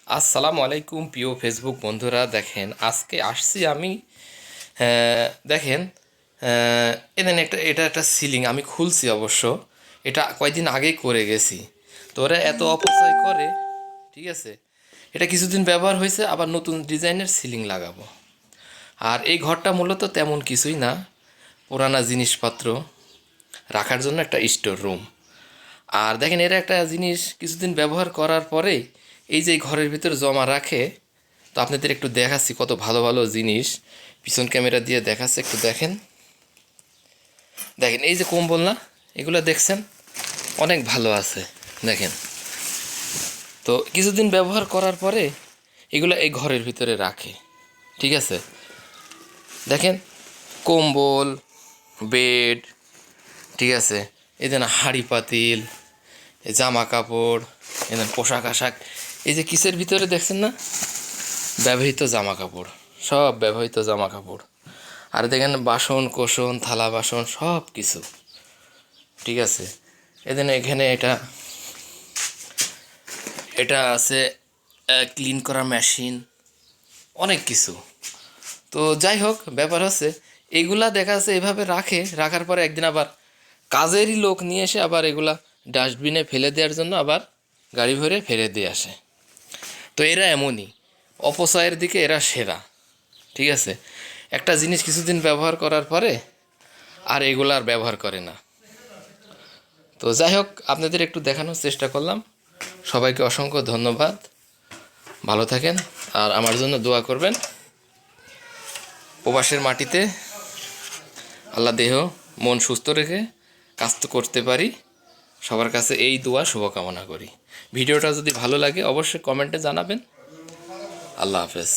আসসালামু আলাইকুম প্রিয় ফেসবুক বন্ধুরা। দেখেন আজকে আসছি আমি। দেখেন, এখানে এটা একটা সিলিং আমি খুলছি অবশ্য। এটা কয়েকদিন আগেই করে গেছি। তো ওরা এত অপচয় করে, ঠিক আছে। এটা কিছুদিন ব্যবহার হয়েছে, আবার নতুন ডিজাইনের সিলিং লাগাবো। আর এই ঘরটা মূলত তেমন কিছুই না, পুরানা জিনিসপত্র রাখার জন্য একটা স্টোর রুম। আর দেখেন, এরা একটা জিনিস কিছুদিন ব্যবহার করার পরে এই যে এই ঘরের ভিতরে জমা রাখে। তো আপনাদের একটু দেখাচ্ছি কত ভালো ভালো জিনিস, পিছন ক্যামেরা দিয়ে দেখাচ্ছে, একটু দেখেন। দেখেন এই যে কম্বল না, এগুলো দেখছেন অনেক ভালো আছে। দেখেন, তো কিছুদিন ব্যবহার করার পরে এগুলো এই ঘরের ভিতরে রাখে, ঠিক আছে। দেখেন, কম্বল, বেড, ঠিক আছে। এই যে না হাঁড়ি পাতিল, এই জামা কাপড়, এই পোশাক আশাক, এই যে কিসের ভিতরে দেখছেন না, ব্যবহৃত জামা কাপড়, সব ব্যবহৃত জামা কাপড়। আর দেখেন বাসন কোসন, থালা বাসন সব কিছু, ঠিক আছে। এদিন এখানে এটা এটা আছে ক্লিন করা মেশিন, অনেক কিছু। তো যাই হোক, ব্যাপার হচ্ছে এইগুলা দেখা যাচ্ছে এভাবে রাখার পরে একদিন আবার কাজেরই লোক নিয়ে এসে আবার এগুলা ডাস্টবিনে ফেলে দেওয়ার জন্য আবার গাড়ি ভরে ফেলে দিয়ে আসে। তো এরা এমনই, অপচয়ের দিকে এরা সেরা, ঠিক আছে। একটা জিনিস কিছুদিন ব্যবহার করার পরে আর এগুলো আর ব্যবহার করে না। তো যাই হোক, আপনাদের একটু দেখানোর চেষ্টা করলাম। সবাইকে অসংখ্য ধন্যবাদ, ভালো থাকেন আর আমার জন্য দোয়া করবেন। প্রবাসের মাটিতে আল্লাহ দেহ মন সুস্থ রেখে কাজ তো করতে পারি, সবার কাছে এই দোয়া শুভকামনা করি। ভিডিওটা যদি ভালো লাগে অবশ্যই কমেন্টে জানাবেন। আল্লাহ হাফেজ।